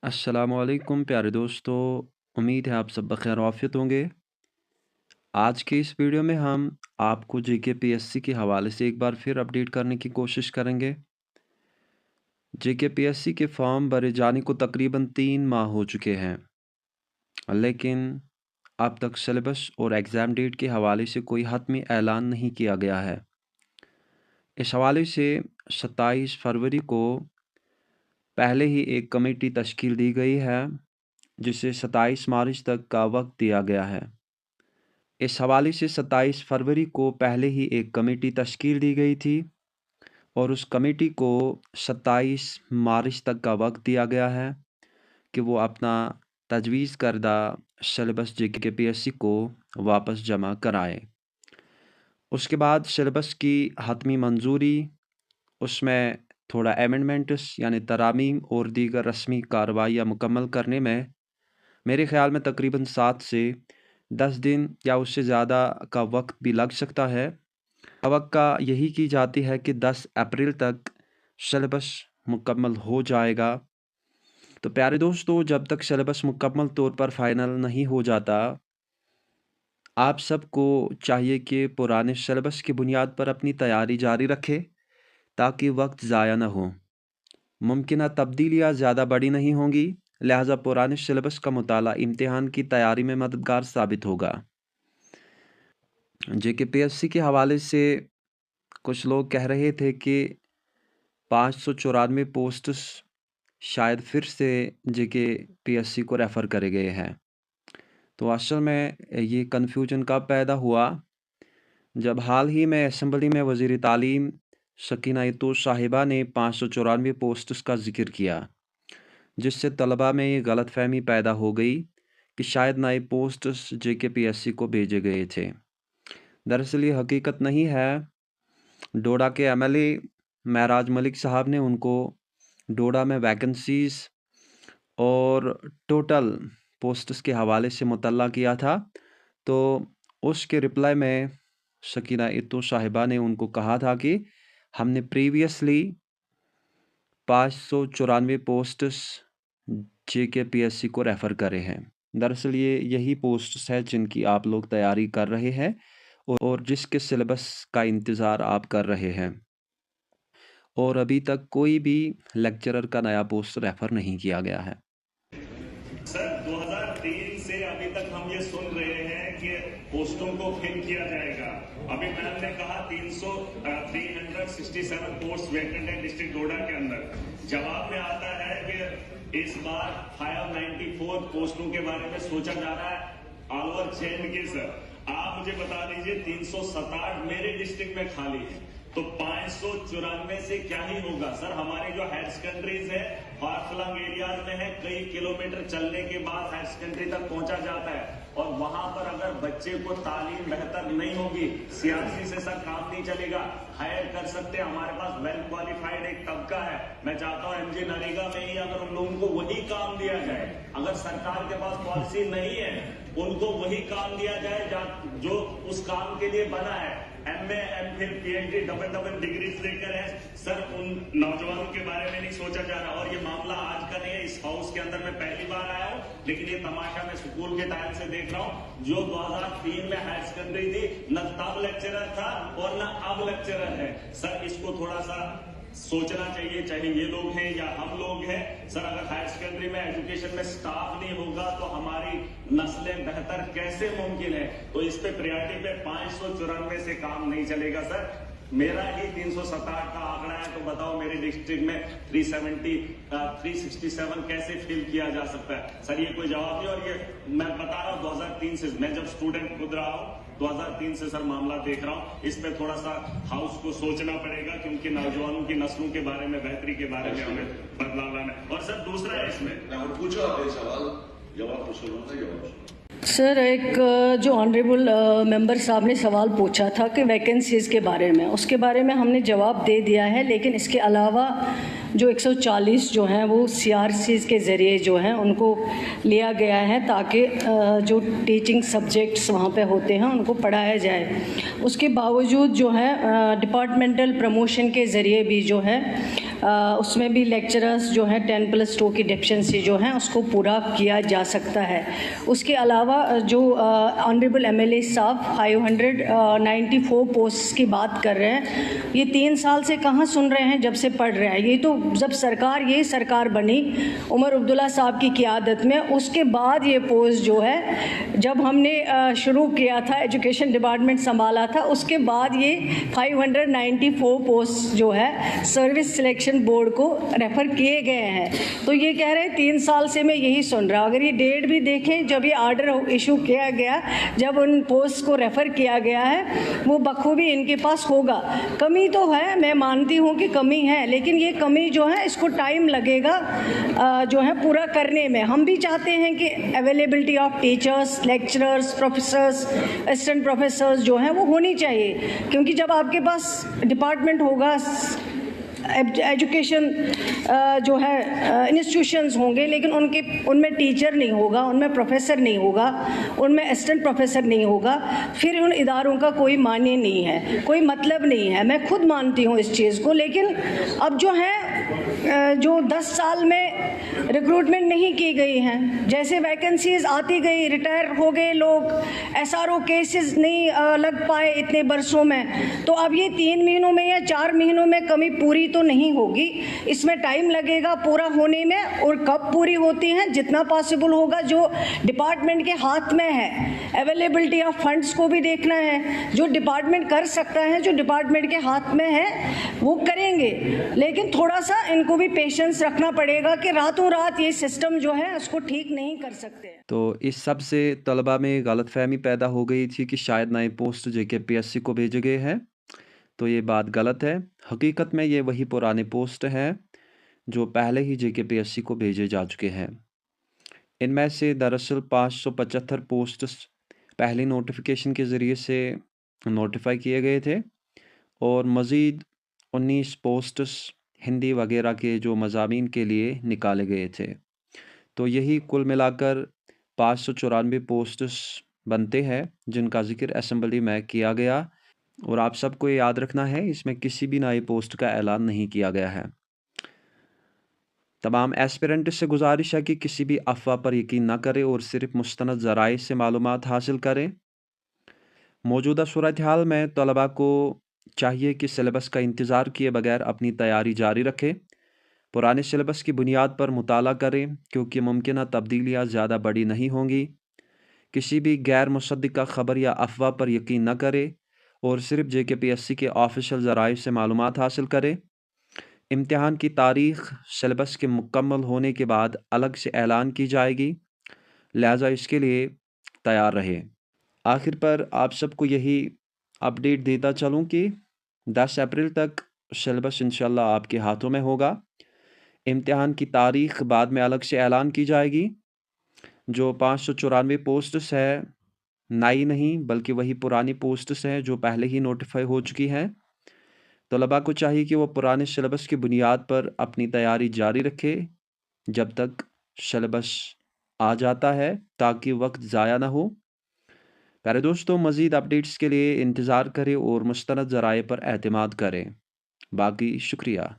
अस्सलामुअलैकुम प्यारे दोस्तों। उम्मीद है आप सब बखैर आफियत होंगे। आज के इस वीडियो में हम आपको जेके पीएससी के हवाले से एक बार फिर अपडेट करने की कोशिश करेंगे। जेके पीएससी के फॉर्म भरे जाने को तकरीबन 3 माह हो चुके हैं, लेकिन अब तक सिलेबस और एग्ज़ाम डेट के हवाले से कोई हतमी ऐलान नहीं किया गया है। इस हवाले से 27 फरवरी को पहले ही एक कमेटी तश्कील दी गई है, जिसे 27 मार्च तक का वक्त दिया गया है। इस हवाले से 27 फरवरी को पहले ही एक कमेटी तश्कील दी गई थी और उस कमेटी को 27 मार्च तक का वक्त दिया गया है कि वो अपना तजवीज़ करदा सिलेबस जेके पीएससी को वापस जमा कराए। उसके बाद सिलेबस की हतमी मंजूरी, उसमें थोड़ा एमेंडमेंट्स यानी तरामीम और दीगर रस्मी कार्रवाइयाँ मुकम्मल करने में मेरे ख़्याल में तकरीबन 7 से 10 दिन या उससे ज़्यादा का वक्त भी लग सकता है। तवक्का यही की जाती है कि 10 अप्रैल तक सिलेबस मुकम्मल हो जाएगा। तो प्यारे दोस्तों, जब तक सिलेबस मुकम्मल तौर पर फ़ाइनल नहीं हो जाता, आप सबको चाहिए कि पुराने सिलेबस की बुनियाद पर अपनी तैयारी जारी रखें ताकि वक्त ज़ाया ना हो। मुमकिन तब्दीलियाँ ज़्यादा बड़ी नहीं होंगी, लिहाजा पुराने सिलेबस का मुताला इम्तिहान की तैयारी में मददगार साबित होगा। जेके पीएससी के हवाले से कुछ लोग कह रहे थे कि 594 पोस्ट्स शायद फिर से जेके पीएससी को रेफ़र करे गए हैं। तो असल में ये कन्फ्यूजन कब पैदा हुआ, जब हाल ही में असम्बली में वज़ीर तालीम सकीना इत्तोश साहिबा ने 594 पोस्ट्स का ज़िक्र किया, जिससे तलबा में ये गलतफ़हमी पैदा हो गई कि शायद नए पोस्ट्स जेके पीएससी को भेजे गए थे। दरअसल ये हकीकत नहीं है। डोडा के एमएलए महराज मलिक साहब ने उनको डोडा में वैकेंसीज़ और टोटल पोस्ट्स के हवाले से मुतल्ला किया था। तो उसके रिप्लाई में सकीना इत्तोश साहिबा ने उनको कहा था कि हमने प्रीवियसली 594 पोस्ट्स जेके पीएससी को रेफ़र करे हैं। दरअसल ये यही पोस्ट्स हैं जिनकी आप लोग तैयारी कर रहे हैं और जिसके सिलेबस का इंतज़ार आप कर रहे हैं, और अभी तक कोई भी लेक्चरर का नया पोस्ट रेफ़र नहीं किया गया है। सर 2003 से अभी तक हम ये सुन रहे हैं कि पोस्टों को फिल किया जाएगा। अभी मैम ने कहा 367 पोस्ट वैकेंट है डिस्ट्रिक्ट डोडा के अंदर। जवाब में आता है कि इस बार 594 पोस्टों के बारे में सोचा जा रहा है ऑल ओवर चेंज के। सर आप मुझे बता दीजिए 367 मेरे डिस्ट्रिक्ट में खाली है, तो 594 से क्या ही होगा। सर हमारे जो हायर सेकेंडरीज है फार फ्लंग एरियाज में है, कई किलोमीटर चलने के बाद हायर सेकेंडरी तक पहुंचा जाता है, और वहां पर अगर बच्चे को तालीम बेहतर नहीं होगी, सीआरसी से सर काम नहीं चलेगा। हायर कर सकते हैं, हमारे पास वेल क्वालिफाइड एक तबका है। मैं चाहता हूं एमजी नरेगा में ही अगर उन लोगों को वही काम दिया जाए, अगर सरकार के पास पॉलिसी नहीं है उनको वही काम दिया जाए जो उस काम के लिए बना है। MA, MPhil, PhD, double degrees लेकर है। सर उन नौजवानों के बारे में नहीं सोचा जा रहा। और ये मामला आज का नहीं है, इस हाउस के अंदर मैं पहली बार आया हूँ, लेकिन ये तमाशा मैं स्कूल के टाइम से देख रहा हूँ। जो 2003 में हायर सेकेंडरी थी, न तब लेक्चरर था और न अब लेक्चरर है। सर इसको थोड़ा सा सोचना चाहिए, चाहे ये लोग हैं या हम लोग हैं। सर अगर हायर सेकेंडरी में एजुकेशन में स्टाफ नहीं होगा तो हमारी नस्लें बेहतर कैसे मुमकिन है। तो इस पे प्रायोरिटी पे 594 से काम नहीं चलेगा। सर मेरा ही 367 का आंकड़ा है, तो बताओ मेरे डिस्ट्रिक्ट में 367 कैसे फिल किया जा सकता है। सर ये कोई जवाब नहीं। और ये मैं बता रहा हूँ 2003 से, मैं जब स्टूडेंट खुद रहा हूँ, 2003 से सर मामला देख रहा हूँ। इस पे थोड़ा सा हाउस को सोचना पड़ेगा, क्योंकि नौजवानों की नस्लों के बारे में, बेहतरी के बारे में हमें बदलाव लाना है। और सर दूसरा है इसमें पूछो आप ये सवाल, जवाब पूछो ना, जवाब। सर एक जो ऑनरेबल मेंबर साहब ने सवाल पूछा था कि वैकेंसीज़ के बारे में, उसके बारे में हमने जवाब दे दिया है, लेकिन इसके अलावा जो 140 जो हैं वो CRCs के ज़रिए जो हैं उनको लिया गया है ताकि जो टीचिंग सब्जेक्ट्स वहाँ पे होते हैं उनको पढ़ाया जाए। उसके बावजूद जो है डिपार्टमेंटल प्रमोशन के ज़रिए भी जो है उसमें भी लेक्चरर्स जो हैं 10+2 की डेफिशिएंसी जो है उसको पूरा किया जा सकता है। उसके अलावा जो ऑनरेबल MLA साहब 594 पोस्ट्स की बात कर रहे हैं, ये 3 साल से कहाँ सुन रहे हैं जब से पढ़ रहे हैं। ये तो जब ये सरकार बनी उमर अब्दुल्ला साहब की क़ियादत में, उसके बाद ये पोस्ट जो है जब हमने शुरू किया था एजुकेशन डिपार्टमेंट संभाला था, उसके बाद ये 594 पोस्ट जो है सर्विस सिलेक्शन बोर्ड को रेफ़र किए गए हैं। तो ये कह रहे हैं 3 साल से मैं यही सुन रहा हूँ। अगर ये डेट भी देखें जब ये आर्डर इशू किया गया, जब उन पोस्ट को रेफ़र किया गया है, वो बखूबी इनके पास होगा। कमी तो है, मैं मानती हूँ कि कमी है, लेकिन ये कमी जो है इसको टाइम लगेगा जो है पूरा करने में। हम भी चाहते हैं कि availability of teachers, lecturers, professors, assistant professors जो हैं वो होनी चाहिए, क्योंकि जब आपके पास डिपार्टमेंट होगा, एजुकेशन जो है इंस्टीट्यूशंस होंगे, लेकिन उनमें टीचर नहीं होगा, उनमें प्रोफेसर नहीं होगा, उनमें असिस्टेंट प्रोफेसर नहीं होगा, फिर उन इदारों का कोई मायने नहीं है, कोई मतलब नहीं है। मैं खुद मानती हूँ इस चीज़ को, लेकिन अब जो है जो 10 साल में रिक्रूटमेंट नहीं की गई हैं, जैसे वैकेंसीज आती गई, रिटायर हो गए लोग, SRO केसेस नहीं लग पाए इतने बरसों में, तो अब ये 3 महीनों में या 4 महीनों में कमी पूरी तो नहीं होगी, इसमें टाइम लगेगा पूरा होने में। और कब पूरी होती हैं, जितना पॉसिबल होगा, जो डिपार्टमेंट के हाथ में है। अवेलेबिलिटी ऑफ फंड्स को भी देखना है, जो डिपार्टमेंट कर सकता है, जो डिपार्टमेंट के हाथ में है वो करेंगे, लेकिन थोड़ा सा इनको भी पेशेंस रखना पड़ेगा कि रातों रात ये सिस्टम जो है उसको ठीक नहीं कर सकते। तो इस सब से तलबा में गलतफहमी पैदा हो गई थी कि शायद नए पोस्ट JKPSC को भेजे गए हैं, तो ये बात गलत है। हकीकत में ये वही पुराने पोस्ट हैं जो पहले ही JKPSC को भेजे जा चुके हैं। इनमें से दरअसल 575 पोस्ट्स पहली नोटिफिकेशन के ज़रिए से नोटिफाई किए गए थे और मज़ीद 19 पोस्ट्स हिंदी वगैरह के जो मज़ामीन के लिए निकाले गए थे। तो यही कुल मिलाकर 594 पोस्ट्स बनते हैं जिनका ज़िक्र असेंबली में किया गया। और आप सबको ये याद रखना है, इसमें किसी भी नए पोस्ट का ऐलान नहीं किया गया है। तमाम एस्पिरेंट से गुजारिश है कि किसी भी अफवाह पर यकीन न करें और सिर्फ मुस्तनद ज़राए से मालूमात हासिल करें। मौजूदा सूरत हाल में तलबा को चाहिए कि सिलेबस का इंतज़ार किए बगैर अपनी तैयारी जारी रखें। पुराने सिलेबस की बुनियाद पर मुताला करें, क्योंकि मुमकिन तब्दीलियाँ ज़्यादा बड़ी नहीं होंगी। किसी भी गैर मुसद्दिक़ा ख़बर या अफवाह पर यकीन न करें और सिर्फ JKPSC के ऑफिशियल ज़राए से मालूमात हासिल करें। इम्तिहान की तारीख़ सिलेबस के मुकम्मल होने के बाद अलग से ऐलान की जाएगी, लिहाजा इसके लिए तैयार रहें। आखिर पर आप सबको यही अपडेट देता चलूँ कि 10 अप्रैल तक सिलेबस इंशाल्लाह आपके हाथों में होगा। इम्तिहान की तारीख़ बाद में अलग से ऐलान की जाएगी। जो 594 पोस्ट्स है नई नहीं बल्कि वही पुरानी पोस्ट्स हैं जो पहले ही नोटिफाई हो चुकी हैं। तलबा को चाहिए कि वो पुराने सिलेबस की बुनियाद पर अपनी तैयारी जारी रखे जब तक सिलेबस आ जाता है, ताकि वक्त ज़ाया ना हो। प्यारे दोस्तों, मज़ीद अपडेट्स के लिए इंतज़ार करें और मुस्तनद ज़राए पर एतमाद करें। बाकी शुक्रिया।